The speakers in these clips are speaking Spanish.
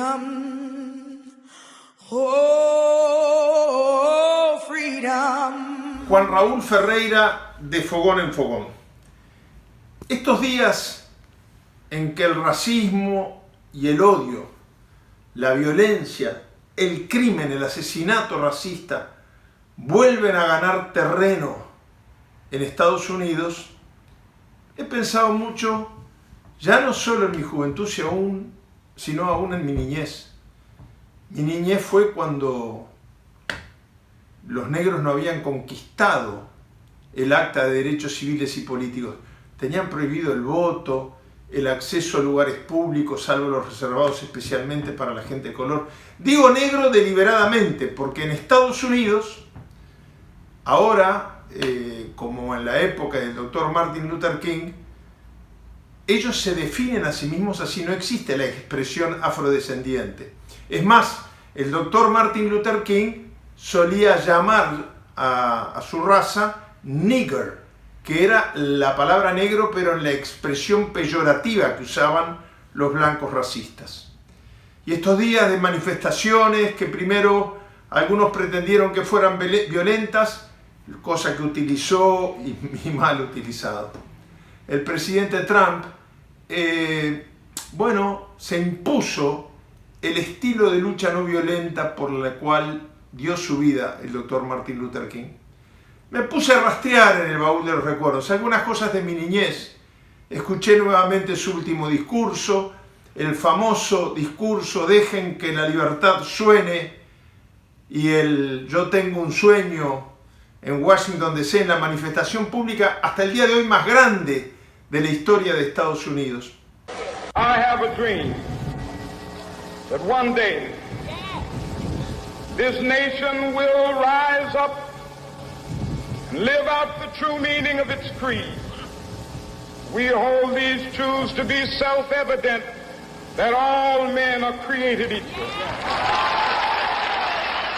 freedom, oh, freedom. Juan Raúl Ferreira, de Fogón en Fogón. Estos días en que el racismo y el odio, la violencia, el crimen, el asesinato racista vuelven a ganar terreno en Estados Unidos, he pensado mucho, ya no solo en mi juventud, sino aún en mi niñez. Mi niñez fue cuando los negros no habían conquistado el Acta de Derechos Civiles y Políticos. Tenían prohibido el voto, el acceso a lugares públicos, salvo los reservados especialmente para la gente de color. Digo negro deliberadamente, porque en Estados Unidos, ahora, como en la época del doctor Martin Luther King, ellos se definen a sí mismos así, no existe la expresión afrodescendiente. Es más, el doctor Martin Luther King solía llamar a su raza nigger, que era la palabra negro, pero en la expresión peyorativa que usaban los blancos racistas. Y estos días de manifestaciones que primero algunos pretendieron que fueran violentas, cosa que utilizó y mal utilizado. El presidente Trump, se impuso el estilo de lucha no violenta por la cual dio su vida el doctor Martin Luther King. Me puse a rastrear en el baúl de los recuerdos algunas cosas de mi niñez. Escuché nuevamente su último discurso, el famoso discurso "Dejen que la libertad suene", y el "Yo tengo un sueño" en Washington DC, en la manifestación pública hasta el día de hoy más grande de la historia de Estados Unidos. I have a dream that one day this nation will rise up and live out the true meaning of its creed. We hold these truths to be self-evident, that all men are created equal.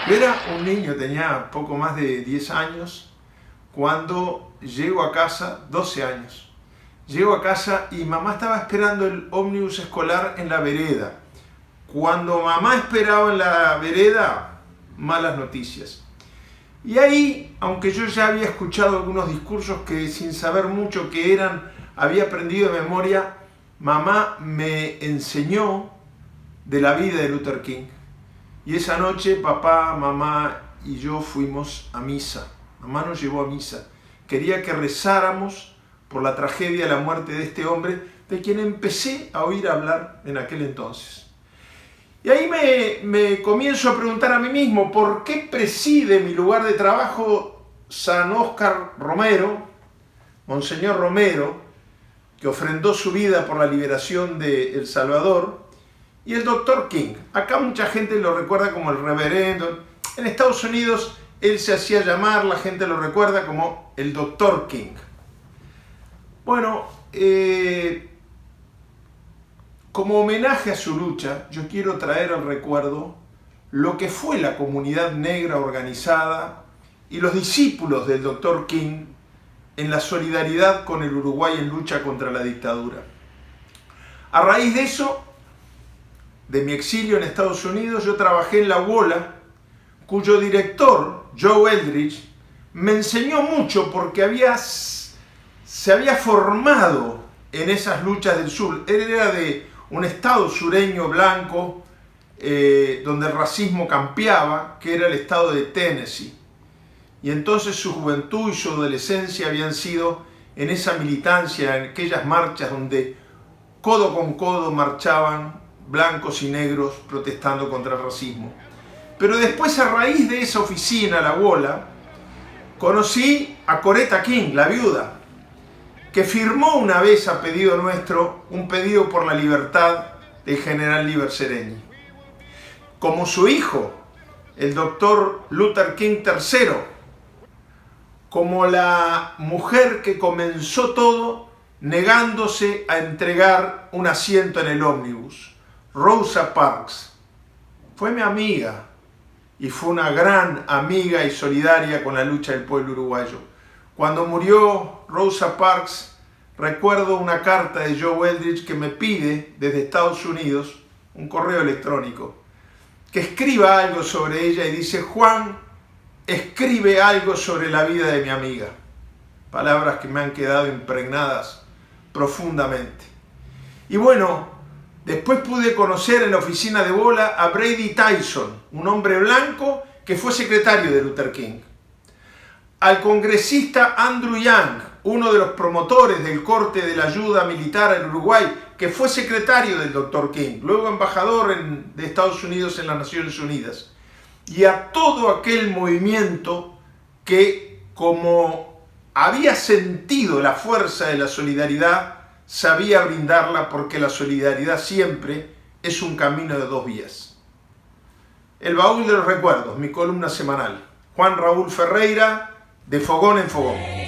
Yo era un niño, tenía poco más de 10 años, cuando llego a casa, 12 años. Llego a casa y mamá estaba esperando el ómnibus escolar en la vereda. Cuando mamá esperaba en la vereda, malas noticias. Y ahí, aunque yo ya había escuchado algunos discursos que sin saber mucho qué eran, había aprendido de memoria, mamá me enseñó de la vida de Luther King. Y esa noche papá, mamá y yo fuimos a misa. Mamá nos llevó a misa. Quería que rezáramos por la tragedia de la muerte de este hombre, de quien empecé a oír hablar en aquel entonces. Y ahí me comienzo a preguntar a mí mismo, ¿por qué preside mi lugar de trabajo San Óscar Romero, Monseñor Romero, que ofrendó su vida por la liberación de El Salvador, y el doctor King? Acá mucha gente lo recuerda como el reverendo. En Estados Unidos él se hacía llamar, la gente lo recuerda como el doctor King. Bueno, como homenaje a su lucha, yo quiero traer al recuerdo lo que fue la comunidad negra organizada y los discípulos del Dr. King en la solidaridad con el Uruguay en lucha contra la dictadura. A raíz de eso, de mi exilio en Estados Unidos, yo trabajé en la UOLA, cuyo director, Joe Eldridge, me enseñó mucho porque se había formado en esas luchas del sur. Él era de un estado sureño blanco donde el racismo campeaba, que era el estado de Tennessee. Y entonces su juventud y su adolescencia habían sido en esa militancia, en aquellas marchas donde codo con codo marchaban blancos y negros protestando contra el racismo. Pero después, a raíz de esa oficina, la UOLA, conocí a Coretta King, la viuda, que firmó una vez a pedido nuestro un pedido por la libertad del general Líber Seregni. Como su hijo, el doctor Luther King III, como la mujer que comenzó todo negándose a entregar un asiento en el ómnibus, Rosa Parks, fue mi amiga y fue una gran amiga y solidaria con la lucha del pueblo uruguayo. Cuando murió Rosa Parks, recuerdo una carta de Joe Eldridge que me pide desde Estados Unidos un correo electrónico, que escriba algo sobre ella y dice: Juan, escribe algo sobre la vida de mi amiga. Palabras que me han quedado impregnadas profundamente. Y bueno, después pude conocer en la oficina de Bola a Brady Tyson, un hombre blanco que fue secretario de Luther King. Al congresista Andrew Young, uno de los promotores del corte de la ayuda militar en Uruguay, que fue secretario del Dr. King, luego embajador de Estados Unidos en las Naciones Unidas. Y a todo aquel movimiento que, como había sentido la fuerza de la solidaridad, sabía brindarla, porque la solidaridad siempre es un camino de dos vías. El baúl de los recuerdos, mi columna semanal. Juan Raúl Ferreira, de Fogón en Fogón.